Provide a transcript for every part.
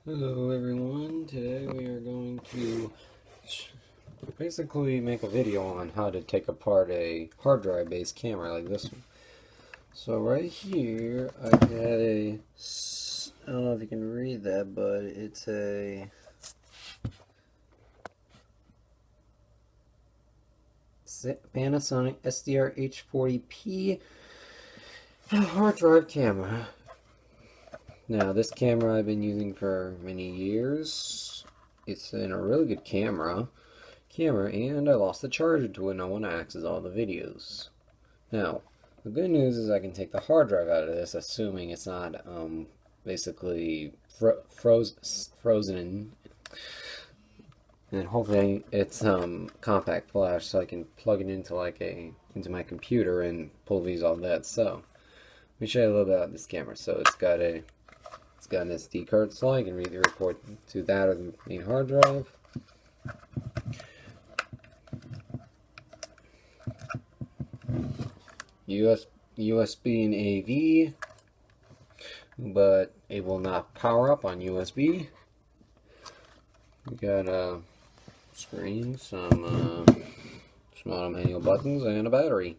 Hello everyone, today we are going to basically make a video on how to take apart a hard drive based camera like this one. So right here I had I don't know if you can read that, but it's a Panasonic SDR H40P hard drive camera. Now, this camera I've been using for many years. It's in a really good camera, and I lost the charger to it and I want to access all the videos. Now, the good news is I can take the hard drive out of this, assuming it's not basically frozen, and hopefully it's compact flash, so I can plug it into into my computer and pull these all that. So, let me show you a little bit about this camera. So it's got an SD card slot. You can read the report to that or the main hard drive. USB and AV, but it will not power up on USB. We got a screen, some small manual buttons, and a battery.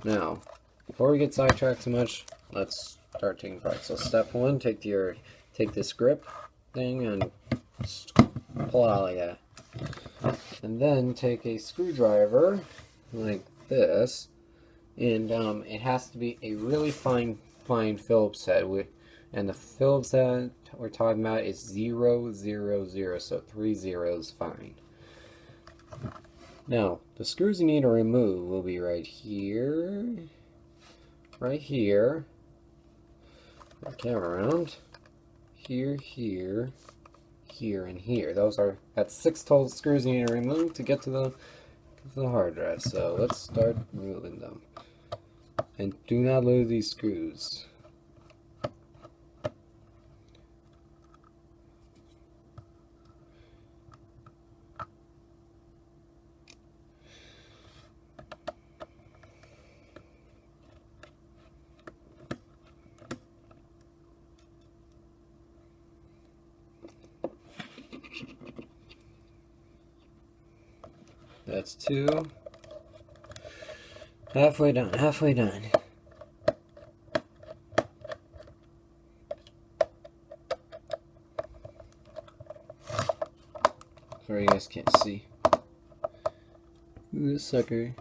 Now, before we get sidetracked too much, let's start taking apart. So step one, take this grip thing and pull it out like that. And then take a screwdriver like this, and it has to be a really fine Phillips head. And the Phillips head we're talking about is 000, so 3 zeros fine. Now, the screws you need to remove will be right here, camera around, here, and here. That's 6 total screws you need to remove to get to the hard drive. So let's start removing them. And do not lose these screws. That's 2. Halfway done. Sorry you guys can't see. Ooh, this sucker.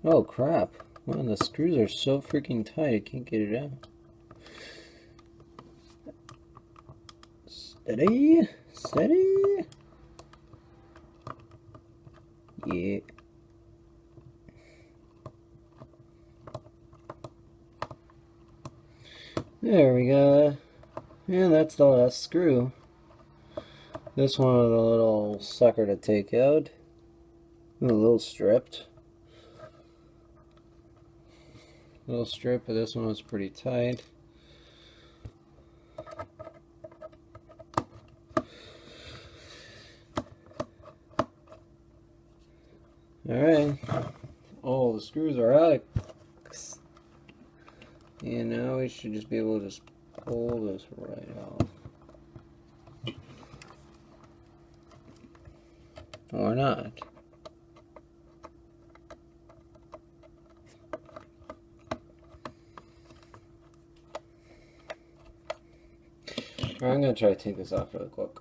Oh crap, man, the screws are so freaking tight I can't get it out. Steady. Yeah. There we go. And that's the last screw. This one is a little sucker to take out. A little stripped. Little strip, but this one was pretty tight. Alright, all the screws are out. And now we should just be able to just pull this right off. Or not. I'm going to try to take this off really quick.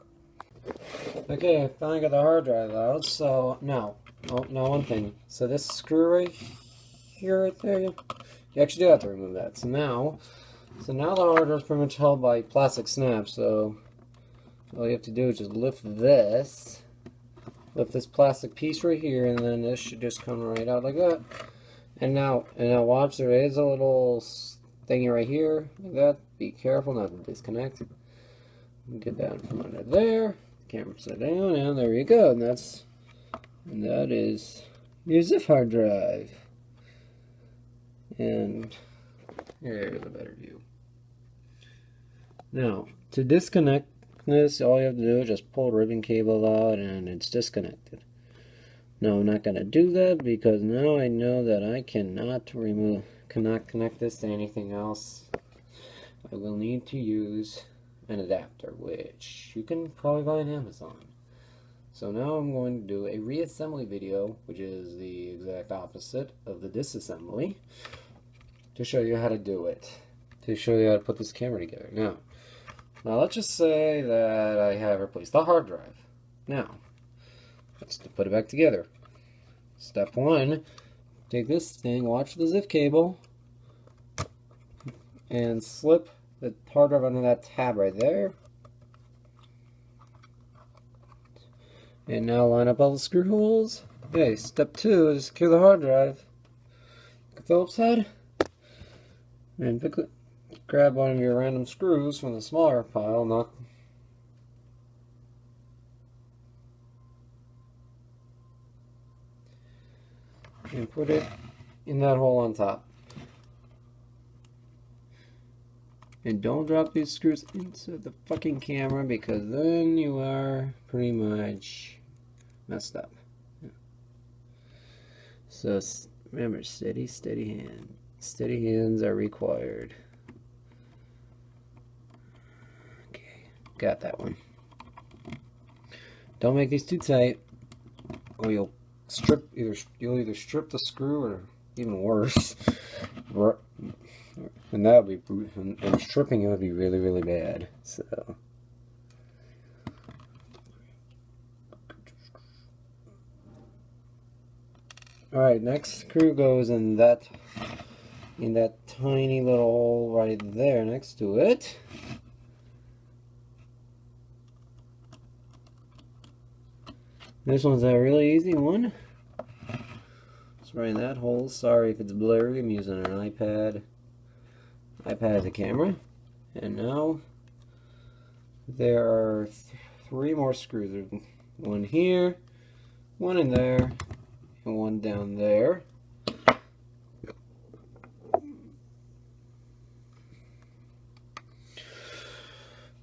Okay, I finally got the hard drive out, so now one thing. So this screw right here, right there, you actually do have to remove that. So now the hard drive is pretty much held by plastic snaps, so all you have to do is just lift this plastic piece right here, and then this should just come right out like that. And now watch, there is a little thingy right here, like that. Be careful not to disconnect. Get that from under there. Camera upside down, and there you go. And that is your ZIF hard drive. And here's a better view. Now, to disconnect this, all you have to do is just pull the ribbon cable out and it's disconnected. Now, I'm not going to do that because now I know that I cannot connect this to anything else. I will need to use an adapter, which you can probably buy on Amazon. So now I'm going to do a reassembly video, which is the exact opposite of the disassembly, to show you how to do it, to show you how to put this camera together. Now let's just say that I have replaced the hard drive. Now, let's put it back together. Step one, take this thing, watch the ZIF cable, and slip the hard drive under that tab right there. And now line up all the screw holes. Okay, step two is secure the hard drive. Phillips head. And grab one of your random screws from the smaller pile, and put it in that hole on top. And don't drop these screws into the fucking camera because then you are pretty much messed up. So remember, steady hand. Steady hands are required. Okay, got that one. Don't make these too tight, or you'll either strip the screw, or even worse, and that would be, and stripping it would be really, really bad. So, all right, next screw goes in that tiny little hole right there next to it. This one's a really easy one. It's right in that hole. Sorry if it's blurry, I'm using an iPad. iPad as a camera. And now there are three more screws. There's one here, one in there, and one down there.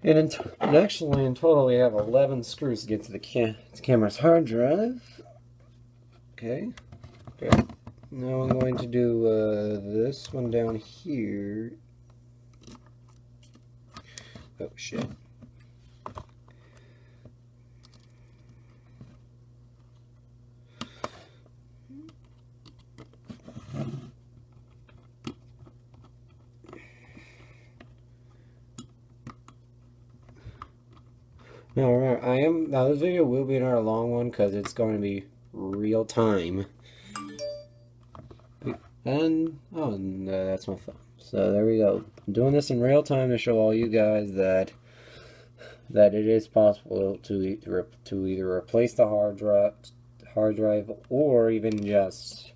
And actually, in total, we have 11 screws to get to the camera's hard drive. Okay. Now I'm going to do this one down here. Oh, shit. Now remember, now this video will be another long one because it's going to be real time. And that's my phone. So there we go. I'm doing this in real time to show all you guys that it is possible to either replace the hard drive or even just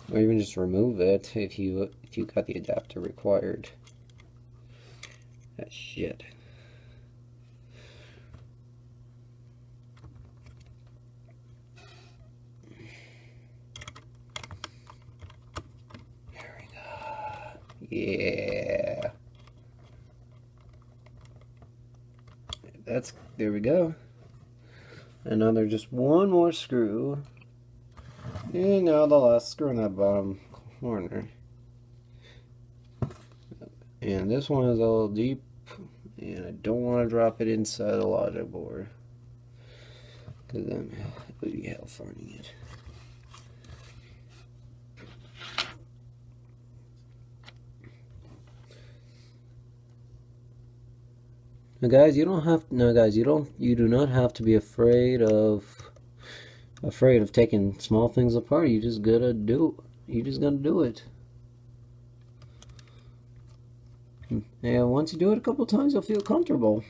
remove it if you got the adapter required. That shit. Yeah. There we go. And now there's just one more screw. And now the last screw in that bottom corner. And this one is a little deep. And I don't want to drop it inside the logic board, because then it would be hell finding it. Now guys, you do not have to be afraid of taking small things apart. You just gotta do it. And once you do it a couple times, you'll feel comfortable.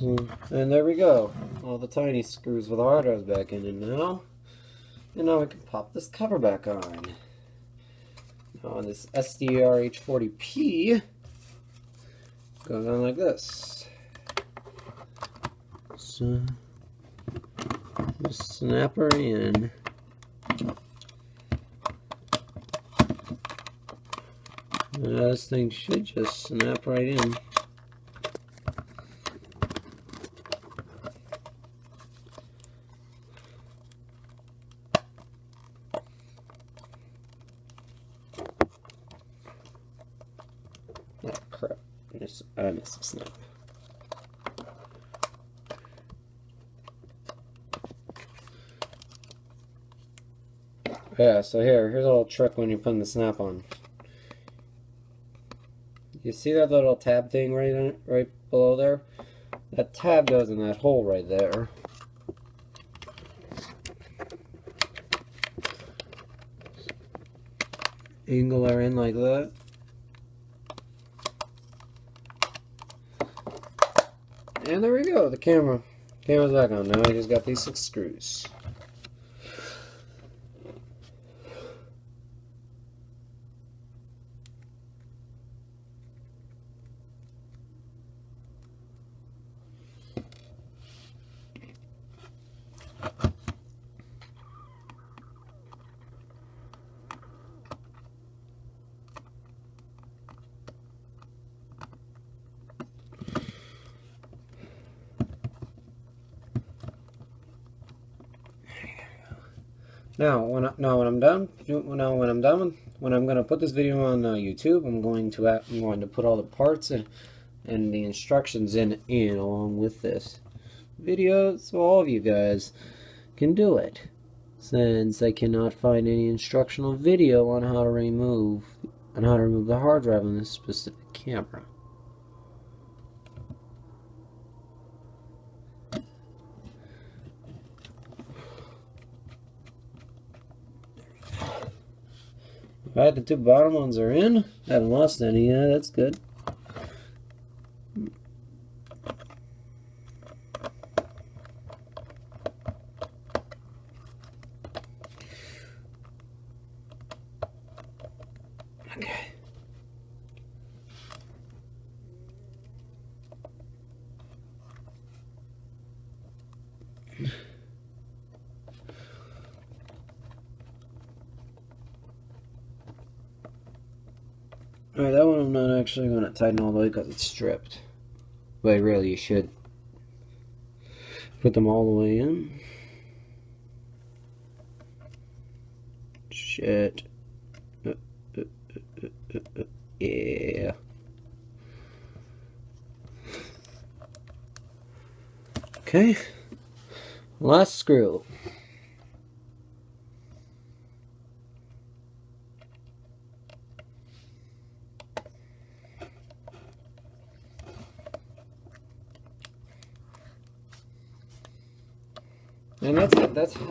And there we go. All the tiny screws with the hard drives back in, and now we can pop this cover back on. Now on this SDR H40P, goes on like this. So just snap her in. This thing should just snap right in. Oh crap, I missed a snap. Yeah, so here's a little trick when you're putting the snap on. You see that little tab thing right below there? That tab goes in that hole right there. Angle her in like that. And there we go, the camera's back on. Now I just got these 6 screws. Now, when I'm going to put this video on YouTube, I'm going to put all the parts and the instructions in along with this video, so all of you guys can do it. Since I cannot find any instructional video on how to remove the hard drive on this specific camera. Alright, the 2 bottom ones are in. Haven't lost any yet, that's good. Okay. Alright, that one I'm not actually going to tighten all the way because it's stripped. But really, you should put them all the way in. Shit. Yeah. Okay. Last screw.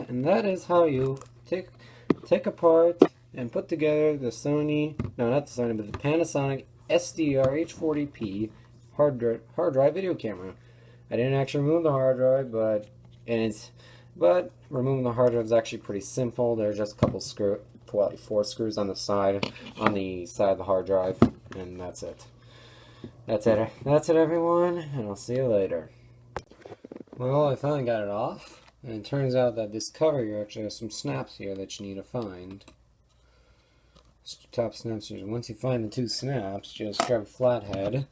And that is how you take apart and put together the Panasonic SDR H40P hard drive video camera. I didn't actually remove the hard drive, but removing the hard drive is actually pretty simple. There's just a couple 4 screws on the side of the hard drive, and that's it. That's it, everyone, and I'll see you later. Well, I finally got it off. And it turns out that this cover here actually has some snaps here that you need to find. Top snaps here. Once you find the 2 snaps, just grab a flathead,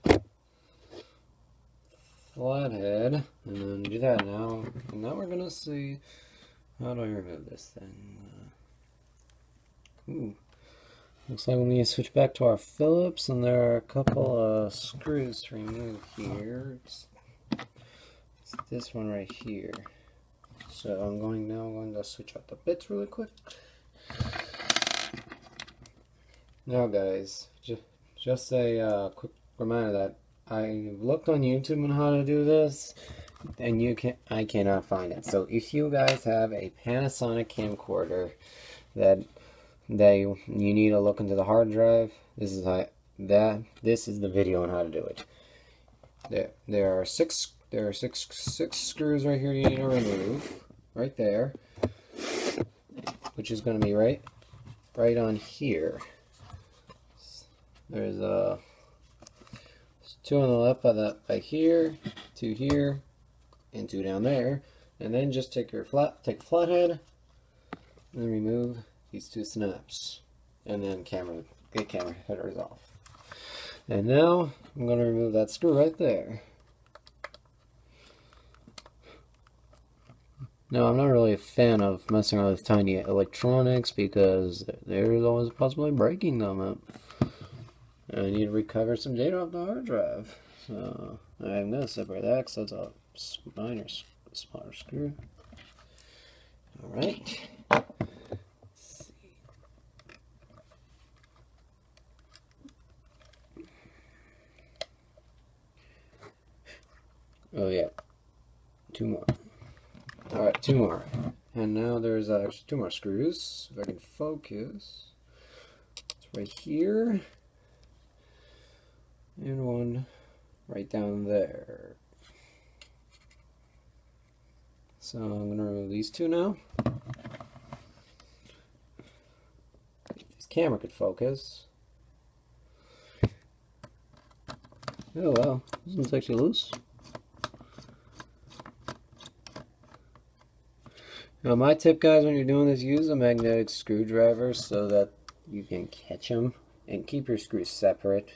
and then do that now. And now we're gonna see how do I remove this thing. Looks like we need to switch back to our Phillips, and there are a couple of screws to remove here. It's this one right here. So I'm going to switch out the bits really quick. Now guys, just a quick reminder that I looked on YouTube on how to do this, and I cannot find it. So if you guys have a Panasonic camcorder that you need to look into the hard drive, this is the video on how to do it. There are six screws right here you need to remove. Right there, which is going to be right on here. There's 2 on the left by here, 2 here, and 2 down there. And then just take your flathead, and then remove these 2 snaps. And then get camera headers off. And now I'm going to remove that screw right there. Now, I'm not really a fan of messing around with tiny electronics because there's always a possibility of breaking them. And I need to recover some data off the hard drive. So I'm going to separate that because that's a smaller screw. Alright. Oh yeah, 2 more. Alright, 2 more. And now there's actually 2 more screws. If I can focus. It's right here. And 1 right down there. So I'm going to remove these 2 now. This camera could focus. Oh wow, this one's actually loose. Now my tip, guys, when you're doing this, use a magnetic screwdriver so that you can catch them and keep your screws separate.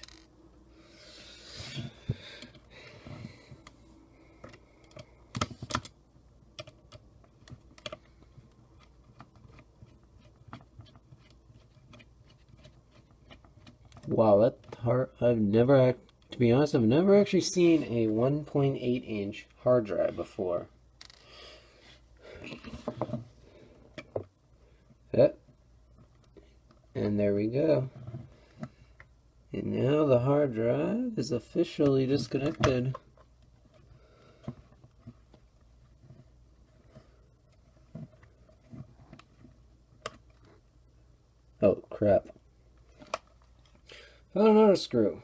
Wow, that hard. To be honest, I've never actually seen a 1.8-inch hard drive before. Yep. And there we go. And now the hard drive is officially disconnected. Oh, crap. Found another screw.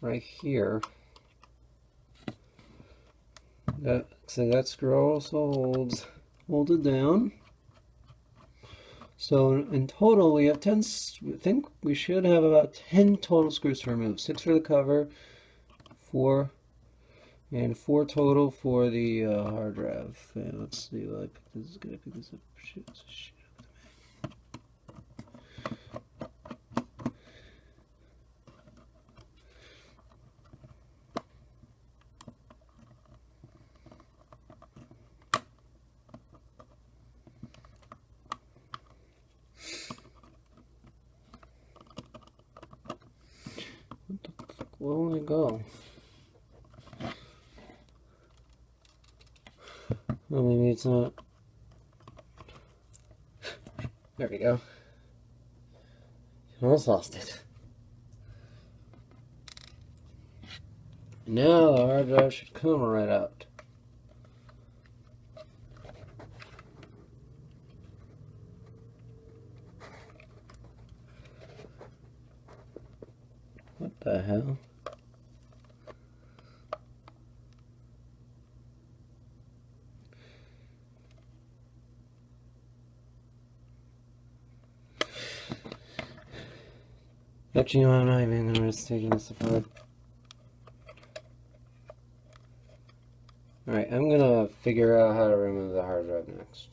Right here. That screw also holds it down. So in total we have 10, I think we should have about 10 total screws to remove. 6 for the cover, 4 total for the hard drive. Okay, let's see, will I pick this? Gonna pick this up? Shit. Where will it go? Well, maybe it's not. There we go. Almost lost it. Now the hard drive should come right out. What the hell? Actually, no, I'm not even going to risk taking this apart. Alright, I'm going to figure out how to remove the hard drive next.